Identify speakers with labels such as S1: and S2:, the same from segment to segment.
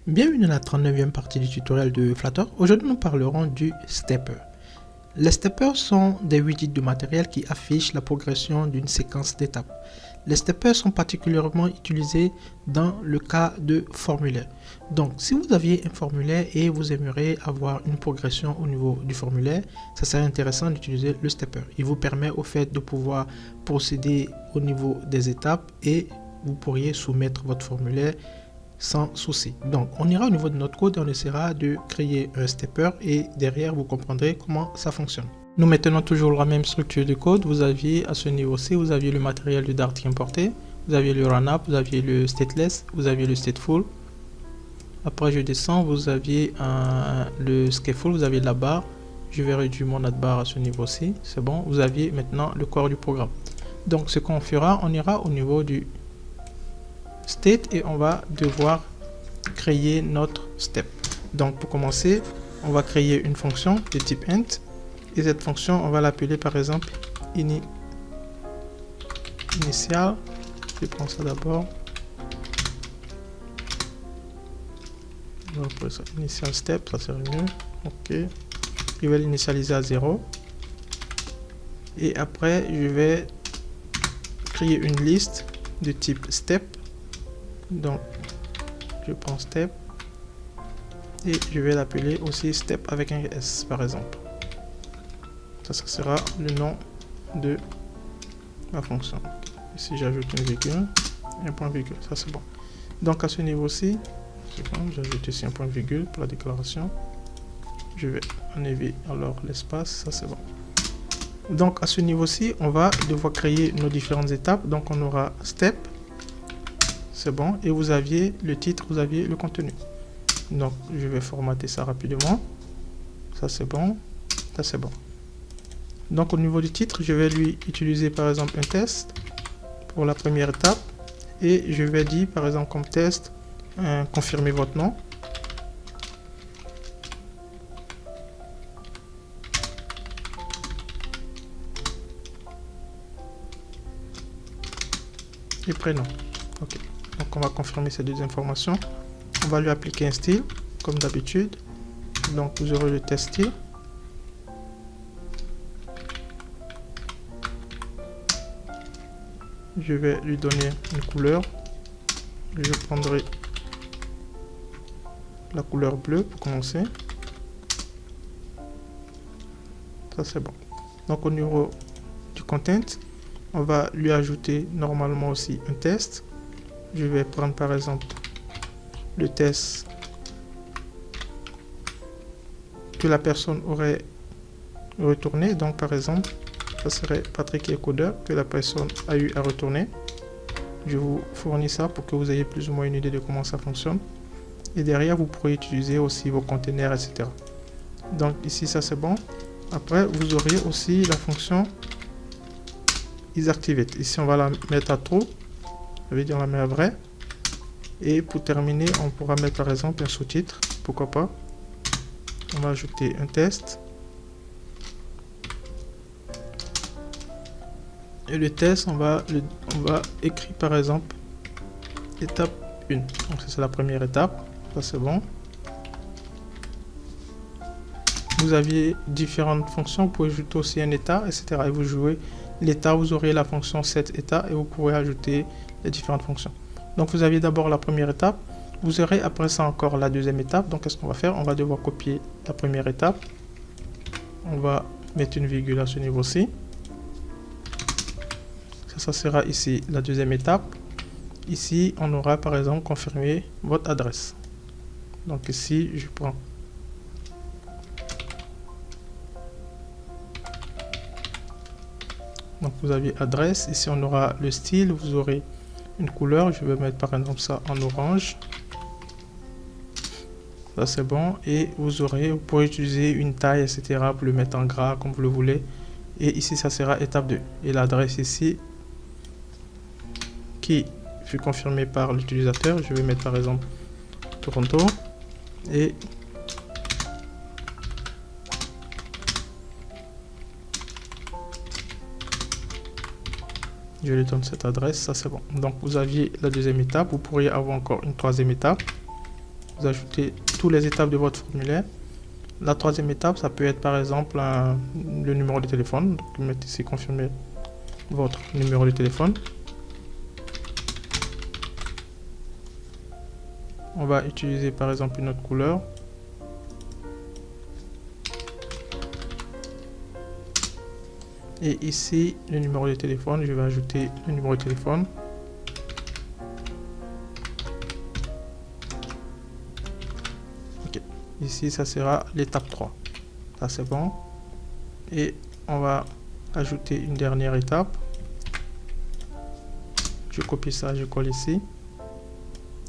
S1: Bienvenue dans la 39e partie du tutoriel de Flutter. Aujourd'hui, nous parlerons du stepper. Les steppers sont des widgets de matériel qui affichent la progression d'une séquence d'étapes. Les steppers sont particulièrement utilisés dans le cas de formulaire. Donc, si vous aviez un formulaire et vous aimeriez avoir une progression au niveau du formulaire, ça serait intéressant d'utiliser le stepper. Il vous permet au fait de pouvoir procéder au niveau des étapes et vous pourriez soumettre votre formulaire sans souci. Donc on ira au niveau de notre code et on essaiera de créer un stepper et derrière vous comprendrez comment ça fonctionne. Nous maintenons toujours la même structure de code. Vous aviez à ce niveau-ci, vous aviez le matériel de Dart qui est importé, vous aviez le run-up, vous aviez le stateless, vous aviez le stateful. Après je descends, vous aviez le scaffold, vous aviez la barre. Je vais réduire mon bar à ce niveau-ci, c'est bon. Vous aviez maintenant le corps du programme. Donc ce qu'on fera, on ira au niveau du state et on va devoir créer notre step. Donc pour commencer, on va créer une fonction de type int et cette fonction on va l'appeler par exemple initial. Je prends ça d'abord. Initial step, ça serait mieux. Ok, je vais l'initialiser à 0 et après je vais créer une liste de type step. Donc je prends step et je vais l'appeler aussi step avec un S par exemple. Ça sera le nom de ma fonction. Ici j'ajoute une virgule, un point virgule, ça c'est bon. Donc à ce niveau-ci, j'ajoute ici un point virgule pour la déclaration. Je vais enlever alors l'espace, ça c'est bon. Donc à ce niveau-ci, on va devoir créer nos différentes étapes. Donc on aura step. C'est bon, et vous aviez le titre, vous aviez le contenu. Donc je vais formater ça rapidement. Ça c'est bon, ça c'est bon. Donc au niveau du titre, je vais lui utiliser par exemple un test pour la première étape et je vais dire par exemple comme test confirmez votre nom. Et prénom. Ok. Donc on va confirmer ces deux informations. On va lui appliquer un style comme d'habitude. Donc vous aurez le test style. Je vais lui donner une couleur. Je prendrai la couleur bleue pour commencer. Ça c'est bon. Donc au niveau du content, on va lui ajouter normalement aussi un test. Je vais prendre par exemple le test que la personne aurait retourné. Donc par exemple, ça serait Patrick est codeur que la personne a eu à retourner. Je vous fournis ça pour que vous ayez plus ou moins une idée de comment ça fonctionne. Et derrière, vous pourrez utiliser aussi vos containers, etc. Donc ici, ça c'est bon. Après, vous auriez aussi la fonction isActivate. Ici, on va la mettre à true. Ça veut dire on la met à vrai. Et pour terminer, on pourra mettre par exemple un sous-titre. Pourquoi pas. On va ajouter un test. Et le test, on va écrire par exemple étape 1. Donc c'est la première étape. Ça c'est bon. Vous aviez différentes fonctions. Vous pouvez ajouter aussi un état, etc. Et vous jouez l'état, vous aurez la fonction set état et vous pourrez ajouter les différentes fonctions. Donc vous aviez d'abord la première étape, vous aurez après ça encore la deuxième étape. Donc qu'est-ce qu'on va faire? On va devoir copier la première étape. On va mettre une virgule à ce niveau-ci. Ça sera ici la deuxième étape. Ici on aura par exemple confirmé votre adresse. Donc ici je prends donc vous avez adresse, ici on aura le style, vous aurez une couleur, je vais mettre par exemple ça en orange. Ça c'est bon, et vous pourrez utiliser une taille, etc. pour le mettre en gras comme vous le voulez. Et ici ça sera étape 2. Et l'adresse ici qui fut confirmée par l'utilisateur, je vais mettre par exemple Toronto. Et je lui donne cette adresse, ça c'est bon. Donc vous aviez la deuxième étape, vous pourriez avoir encore une troisième étape. vous ajoutez toutes les étapes de votre formulaire. La troisième étape, ça peut être par exemple le numéro de téléphone. Donc, vous mettez ici confirmer votre numéro de téléphone. On va utiliser par exemple une autre couleur. Et ici, le numéro de téléphone, je vais ajouter le numéro de téléphone. Ok. Ici, ça sera l'étape 3. Ça, c'est bon. Et on va ajouter une dernière étape. Je copie ça, je colle ici.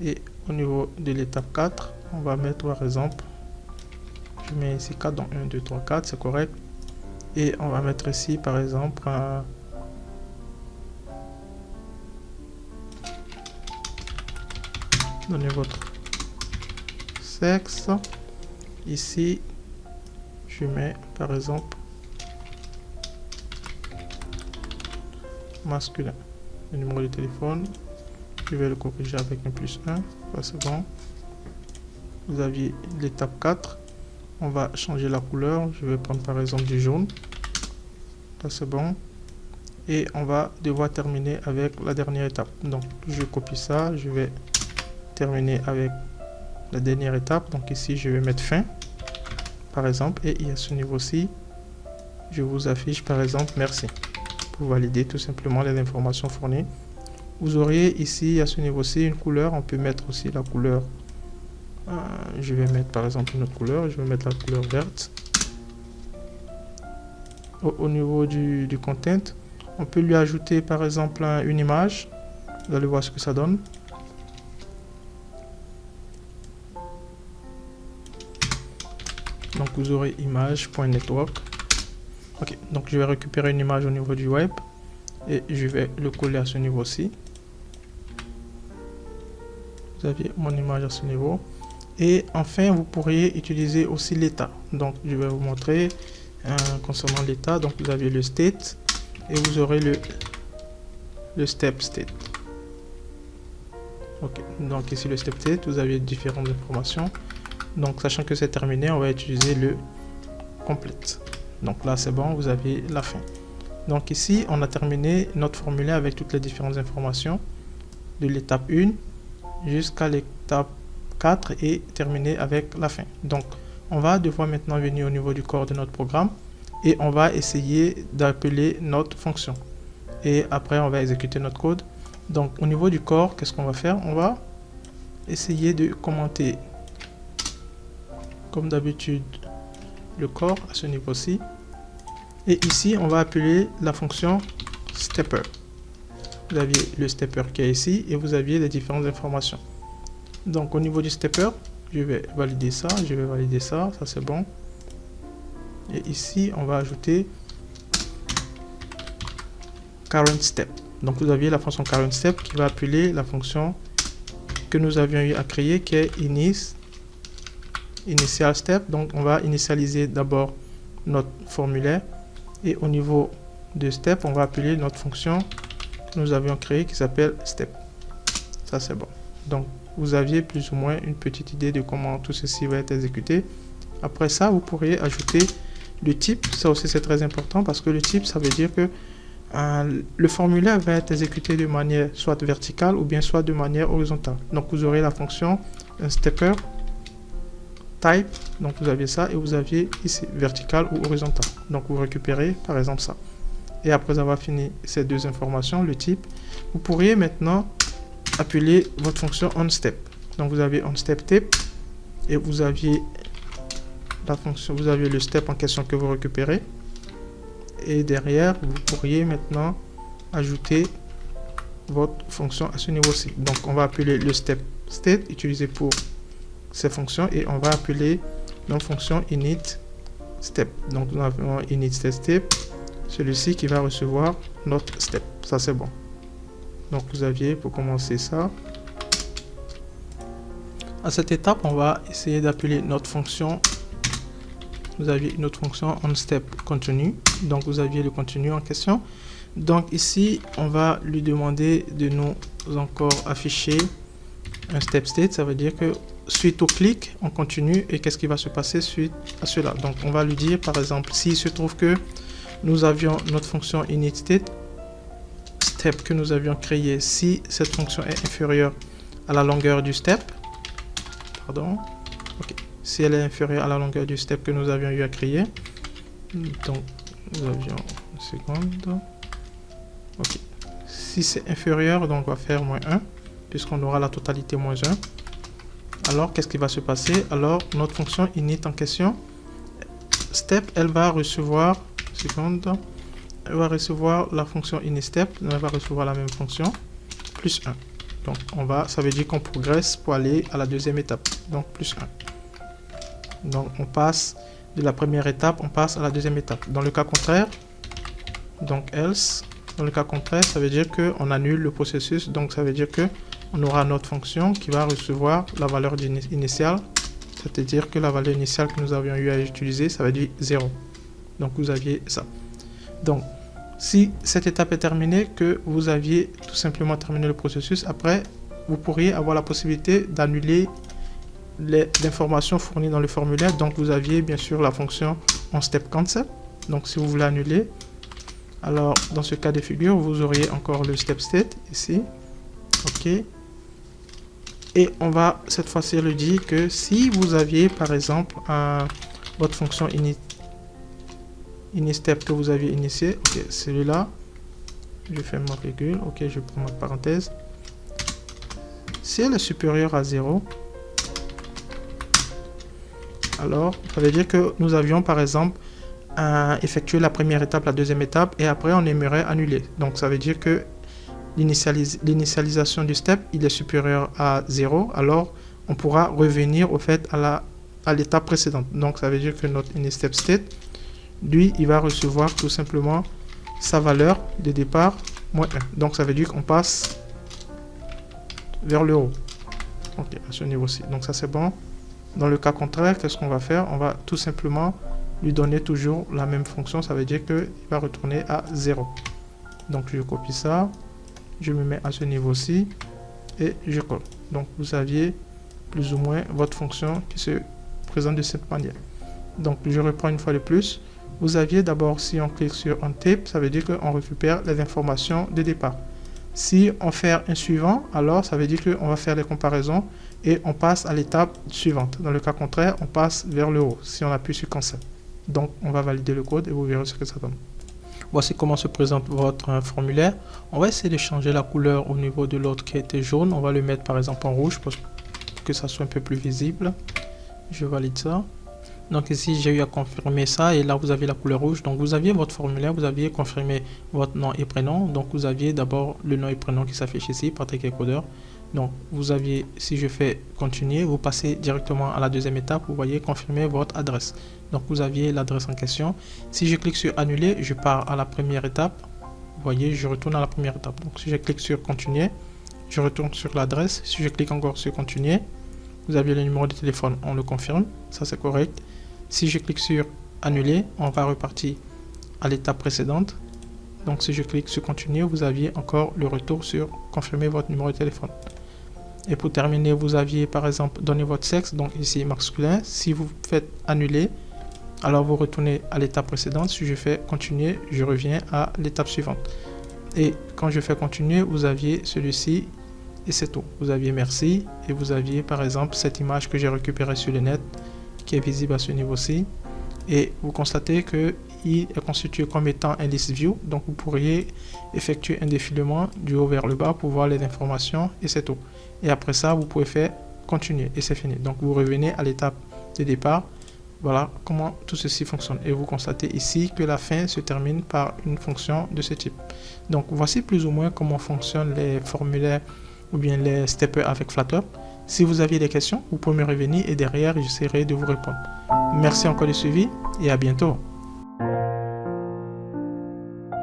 S1: Et au niveau de l'étape 4, on va mettre par exemple, je mets ici 4, donc 1, 2, 3, 4, c'est correct. Et on va mettre ici par exemple donnez votre sexe. Ici, je mets par exemple masculin. Le numéro de téléphone, je vais le corriger avec un +1, ça c'est bon. Vous aviez l'étape 4, on va changer la couleur, je vais prendre par exemple du jaune, ça c'est bon. Et on va devoir terminer avec la dernière étape, donc je copie ça, je vais terminer avec la dernière étape, donc ici je vais mettre fin par exemple, et à ce niveau-ci, je vous affiche par exemple merci, pour valider tout simplement les informations fournies. Vous auriez ici à ce niveau-ci une couleur, on peut mettre aussi la couleur, je vais mettre par exemple une autre couleur, je vais mettre la couleur verte. Au niveau du content, on peut lui ajouter par exemple une image, vous allez voir ce que ça donne. Donc vous aurez image.network. Ok, donc je vais récupérer une image au niveau du web et je vais le coller à ce niveau-ci. Vous avez mon image à ce niveau. Et enfin, vous pourriez utiliser aussi l'état. Donc je vais vous montrer concernant l'état. Donc vous avez le state et vous aurez le step state. Ok, donc ici le step state, vous avez différentes informations. Donc sachant que c'est terminé, on va utiliser le complete. Donc là c'est bon, vous avez la fin. Donc ici on a terminé notre formulaire avec toutes les différentes informations de l'étape 1 jusqu'à l'étape 4 et terminé avec la fin. Donc on va devoir maintenant venir au niveau du corps de notre programme et on va essayer d'appeler notre fonction. Et après on va exécuter notre code. Donc au niveau du corps, qu'est-ce qu'on va faire? On va essayer de commenter comme d'habitude le corps à ce niveau-ci. Et ici on va appeler la fonction stepper. Vous aviez le stepper qui est ici et vous aviez les différentes informations. Donc au niveau du stepper, je vais valider ça, je vais valider ça, ça c'est bon. Et ici on va ajouter current step. Donc vous aviez la fonction current step qui va appeler la fonction que nous avions eu à créer qui est initial step. Donc on va initialiser d'abord notre formulaire et au niveau de step on va appeler notre fonction que nous avions créée qui s'appelle step. Ça c'est bon. Donc vous aviez plus ou moins une petite idée de comment tout ceci va être exécuté. Après ça vous pourriez ajouter le type. Ça aussi c'est très important parce que le type ça veut dire que le formulaire va être exécuté de manière soit verticale ou bien soit de manière horizontale. Donc vous aurez la fonction stepper type, donc vous aviez ça et vous aviez ici vertical ou horizontal. Donc vous récupérez par exemple ça. Et après avoir fini ces deux informations, le type, vous pourriez maintenant appeler votre fonction onStep. Donc vous avez onStep type et vous aviez la fonction, vous aviez le step en question que vous récupérez. Et derrière, vous pourriez maintenant ajouter votre fonction à ce niveau-ci. Donc on va appeler le step state utilisé pour ces fonctions et on va appeler notre fonction init step. Donc nous avons init step, celui-ci qui va recevoir notre step. Ça c'est bon. Donc vous aviez pour commencer ça. À cette étape, on va essayer d'appeler notre fonction. Vous aviez une autre fonction onStep contenu. Donc vous aviez le contenu en question. Donc ici, on va lui demander de nous encore afficher un step state. Ça veut dire que suite au clic, on continue et qu'est-ce qui va se passer suite à cela. Donc on va lui dire par exemple, s'il se trouve que nous avions notre fonction initState step que nous avions créé, si cette fonction est inférieure à la longueur du step, pardon, ok, si elle est inférieure à la longueur du step que nous avions eu à créer, donc nous avions une seconde, ok, si c'est inférieur, donc on va faire -1 puisqu'on aura la totalité -1. Alors qu'est-ce qui va se passer? Alors notre fonction init en question step, elle va recevoir elle va recevoir la fonction initStep, elle va recevoir la même fonction plus 1. Donc ça veut dire qu'on progresse pour aller à la deuxième étape, donc plus 1. Donc on passe de la première étape, on passe à la deuxième étape. Dans le cas contraire, donc else, dans le cas contraire, ça veut dire qu'on annule le processus, donc ça veut dire que on aura notre fonction qui va recevoir la valeur initiale, c'est-à-dire que la valeur initiale que nous avions eu à utiliser, ça va dire 0. Donc vous aviez ça. Donc si cette étape est terminée, que vous aviez tout simplement terminé le processus, après vous pourriez avoir la possibilité d'annuler les informations fournies dans le formulaire. Donc vous aviez bien sûr la fonction onStepCancel. Donc si vous voulez annuler, alors dans ce cas de figure, vous auriez encore le stepState ici. Ok. Et on va cette fois-ci lui dire que si vous aviez par exemple votre fonction initStep que vous aviez initié, ok, celui-là, je fais ma virgule, ok, je prends ma parenthèse. Si elle est supérieure à 0, alors ça veut dire que nous avions par exemple effectué la première étape, la deuxième étape, et après on aimerait annuler. Donc ça veut dire que l'initialisation du step, il est supérieur à 0, alors on pourra revenir au fait à l'étape précédente. Donc ça veut dire que notre initStepState, lui, il va recevoir tout simplement sa valeur de départ -1. Donc ça veut dire qu'on passe vers le haut. Ok, à ce niveau-ci. Donc ça c'est bon. Dans le cas contraire, qu'est-ce qu'on va faire? On va tout simplement lui donner toujours la même fonction. Ça veut dire qu'il va retourner à 0. Donc je copie ça. Je me mets à ce niveau-ci et je colle. Donc vous aviez plus ou moins votre fonction qui se présente de cette manière. Donc je reprends une fois de plus. Vous aviez d'abord, si on clique sur onTape, ça veut dire qu'on récupère les informations de départ. Si on fait un suivant, alors ça veut dire qu'on va faire les comparaisons et on passe à l'étape suivante. Dans le cas contraire, on passe vers le haut si on appuie sur Cancel. Donc on va valider le code et vous verrez ce que ça donne. Voici comment se présente votre formulaire. On va essayer de changer la couleur au niveau de l'autre qui était jaune. On va le mettre par exemple en rouge pour que ça soit un peu plus visible. Je valide ça. Donc ici j'ai eu à confirmer ça et là vous avez la couleur rouge. Donc vous aviez votre formulaire, vous aviez confirmé votre nom et prénom. Donc vous aviez d'abord le nom et prénom qui s'affiche ici, Patrick Encodeur. Donc vous aviez, si je fais continuer, vous passez directement à la deuxième étape, vous voyez confirmer votre adresse. Donc vous aviez l'adresse en question. Si je clique sur annuler, je pars à la première étape. Vous voyez, je retourne à la première étape. Donc si je clique sur continuer, je retourne sur l'adresse. Si je clique encore sur continuer, vous avez le numéro de téléphone, on le confirme, ça c'est correct. Si je clique sur annuler, on va repartir à l'étape précédente. Donc si je clique sur continuer, vous aviez encore le retour sur confirmer votre numéro de téléphone. Et pour terminer, vous aviez par exemple donné votre sexe, donc ici masculin. Si vous faites annuler, alors vous retournez à l'étape précédente. Si je fais continuer, je reviens à l'étape suivante. Et quand je fais continuer, vous aviez celui-ci et c'est tout. Vous aviez merci et vous aviez par exemple cette image que j'ai récupérée sur le net qui est visible à ce niveau-ci. Et vous constatez qu'il est constitué comme étant un list view. Donc vous pourriez effectuer un défilement du haut vers le bas pour voir les informations et c'est tout. Et après ça, vous pouvez faire continuer et c'est fini. Donc vous revenez à l'étape de départ. Voilà comment tout ceci fonctionne. Et vous constatez ici que la fin se termine par une fonction de ce type. Donc voici plus ou moins comment fonctionnent les formulaires ou bien les steppers avec Flutter. Si vous aviez des questions, vous pouvez me revenir et derrière, j'essaierai de vous répondre. Merci encore du suivi et à bientôt.